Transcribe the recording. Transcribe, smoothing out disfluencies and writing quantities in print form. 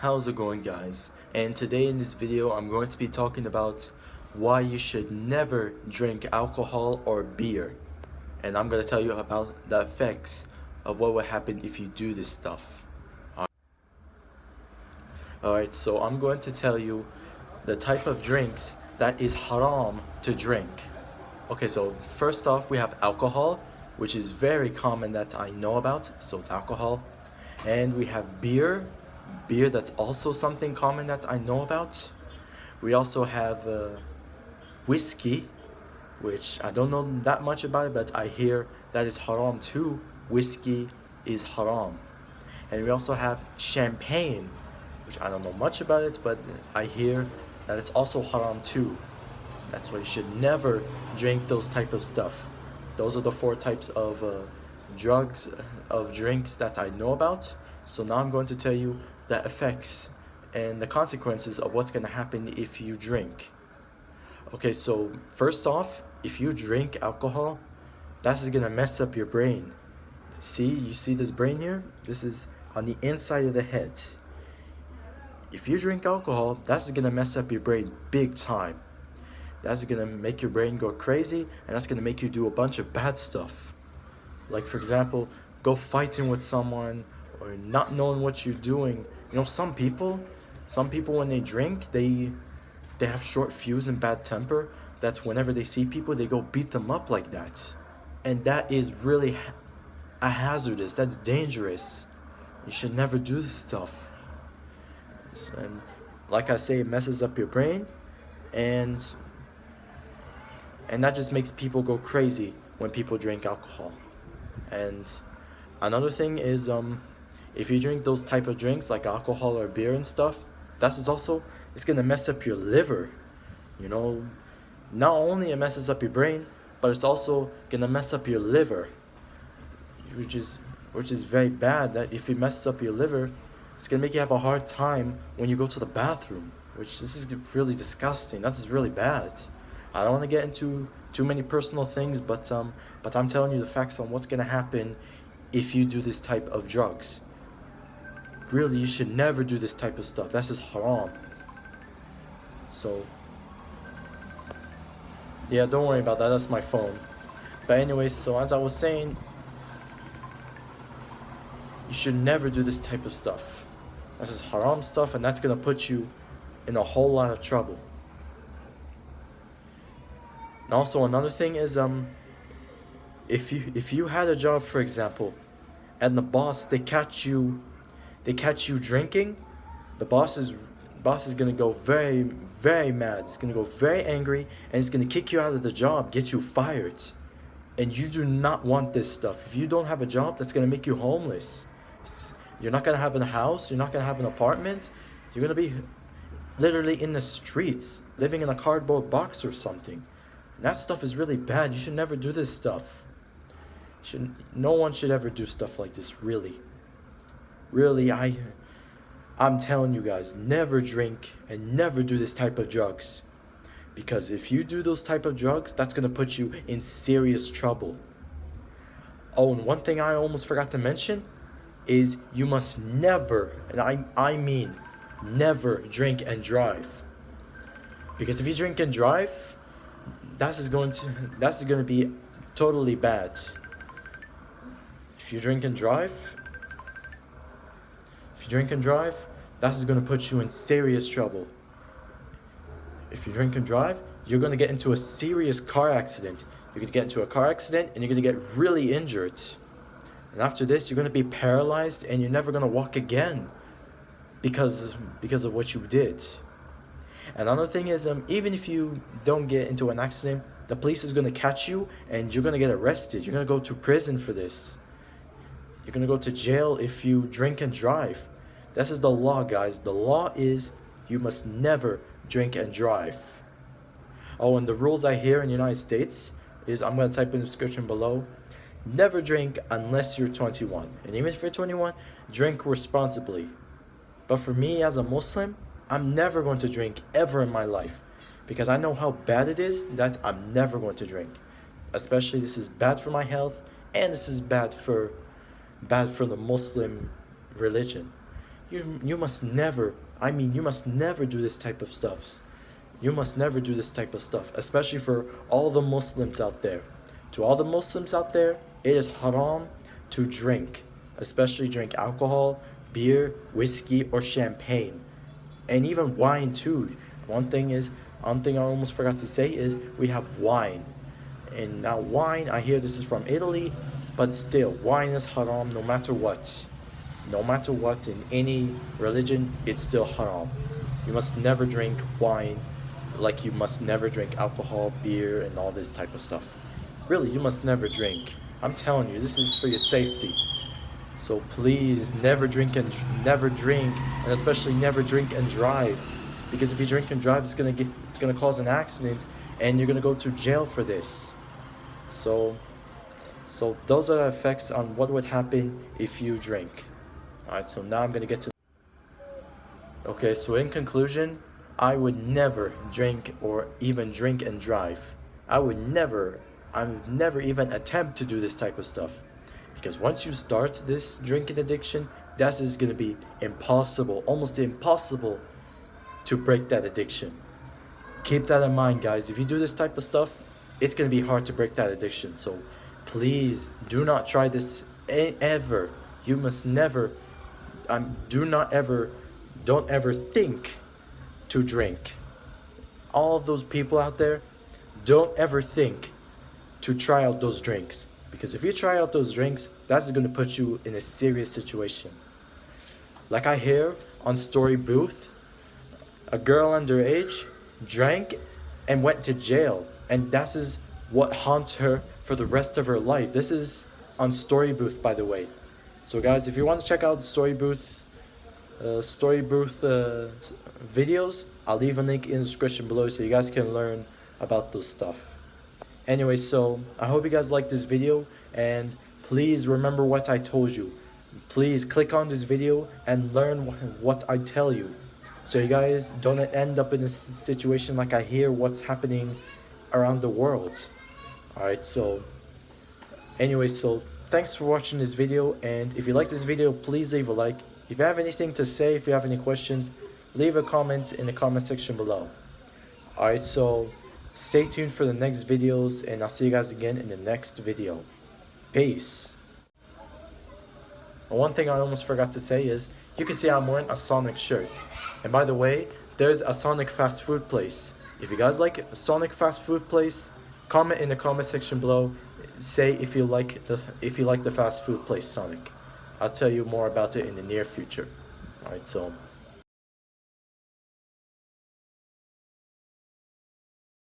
How's it going, guys? And today in this video I'm going to be talking about why you should never drink alcohol or beer. And I'm going to tell you about the effects of what will happen if you do this stuff. Alright, so I'm going to tell you the type of drinks that is haram to drink. Okay, so first off we have alcohol, which is very common that I know about, so it's alcohol. And we have beer, that's also something common that I know about. We also have whiskey, which I don't know that much about it, but I hear that is haram too. Whiskey is haram. And we also have champagne, which I don't know much about it, but I hear that it's also haram too. That's why you should never drink those type of stuff. Those are the 4 types of drinks that I know about. So now I'm going to tell you the effects and the consequences of what's going to happen if you drink. Okay, so first off, if you drink alcohol, that's going to mess up your brain. You see this brain here? This is on the inside of the head. If you drink alcohol, that's going to mess up your brain big time. That's going to make your brain go crazy, and that's going to make you do a bunch of bad stuff. Like, for example, go fighting with someone or not knowing what you're doing. You know, some people when they drink, they have short fuse and bad temper. That's whenever they see people, they go beat them up like that. And that is really hazardous. That's dangerous. You should never do this stuff. And like I say, it messes up your brain, and that just makes people go crazy when people drink alcohol. And another thing is, if you drink those type of drinks like alcohol or beer and stuff, it's gonna mess up your liver. You know, not only it messes up your brain, but it's also gonna mess up your liver, which is very bad. That if it messes up your liver, it's gonna make you have a hard time when you go to the bathroom, this is really disgusting. That's really bad. I don't want to get into too many personal things, but I'm telling you the facts on what's gonna happen if you do this type of drugs. Really, you should never do this type of stuff. This is haram. So yeah, don't worry about that. That's my phone. But anyways, so as I was saying, you should never do this type of stuff. This is haram stuff, and that's gonna put you in a whole lot of trouble. And also another thing is, if you had a job, for example, and the boss they catch you drinking, the boss is gonna go very, very mad. It's gonna go very angry, and it's gonna kick you out of the job, get you fired. And you do not want this stuff. If you don't have a job, that's gonna make you homeless. You're not gonna have a house, you're not gonna have an apartment, you're gonna be literally in the streets, living in a cardboard box or something. And that stuff is really bad. You should never do this stuff. No one should ever do stuff like this, really. Really, I'm telling you guys, never drink and never do this type of drugs. Because if you do those type of drugs, that's gonna put you in serious trouble. Oh, and one thing I almost forgot to mention is you must never, and I mean never, drink and drive. Because if you drink and drive, that's going to be totally bad. If you drink and drive, that's going to put you in serious trouble. If you drink and drive, you're going to get into a serious car accident. You're going to get into a car accident and you're going to get really injured. And after this, you're going to be paralyzed and you're never going to walk again because of what you did. And another thing is, even if you don't get into an accident, the police is going to catch you and you're going to get arrested. You're going to go to prison for this. You're going to go to jail if you drink and drive. This is the law, guys. The law is you must never drink and drive. Oh, and the rules I hear in the United States is, I'm going to type in the description below, never drink unless you're 21. And even if you're 21, drink responsibly. But for me as a Muslim, I'm never going to drink ever in my life. Because I know how bad it is that I'm never going to drink. Especially this is bad for my health, and this is bad for the Muslim religion. you must never, I mean, you must never do this type of stuff. You must never do this type of stuff, especially for all the Muslims out there. To all the Muslims out there, it is haram to drink, especially drink alcohol, beer, whiskey, or champagne, and even wine too. One thing I almost forgot to say is we have wine. And now wine, I hear this is from Italy, but still, wine is haram no matter what. No matter what, in any religion, it's still haram. You must never drink wine, like you must never drink alcohol, beer, and all this type of stuff. Really, you must never drink. I'm telling you, this is for your safety. So please never drink, and especially never drink and drive. Because if you drink and drive, it's gonna cause an accident, and you're gonna go to jail for this. So those are the effects on what would happen if you drink. Alright, so now I'm gonna get to. Okay, so in conclusion, I would never drink or even drink and drive. I would never even attempt to do this type of stuff. Because once you start this drinking addiction, that is gonna be impossible, almost impossible to break that addiction. Keep that in mind, guys. If you do this type of stuff, it's gonna be hard to break that addiction. So please do not try this ever. You must never, don't ever think to drink. All of those people out there, don't ever think to try out those drinks. Because if you try out those drinks, that's gonna put you in a serious situation. Like I hear on Story Booth, a girl underage drank and went to jail, and that is what haunts her for the rest of her life. This is on Story Booth, by the way. So guys, if you want to check out Story Booth videos, I'll leave a link in the description below so you guys can learn about this stuff. Anyway, so I hope you guys liked this video, and please remember what I told you. Please click on this video and learn what I tell you, so you guys don't end up in a situation like I hear what's happening around the world. Alright, so anyway, so thanks for watching this video, and if you like this video, please leave a like. If you have anything to say, if you have any questions, leave a comment in the comment section below. Alright, so stay tuned for the next videos, and I'll see you guys again in the next video. Peace. And one thing I almost forgot to say is, you can see I'm wearing a Sonic shirt. And by the way, there's a Sonic fast food place. If you guys like Sonic fast food place, comment in the comment section below. Say if you like the fast food place Sonic. I'll tell you more about it in the near future. Alright, so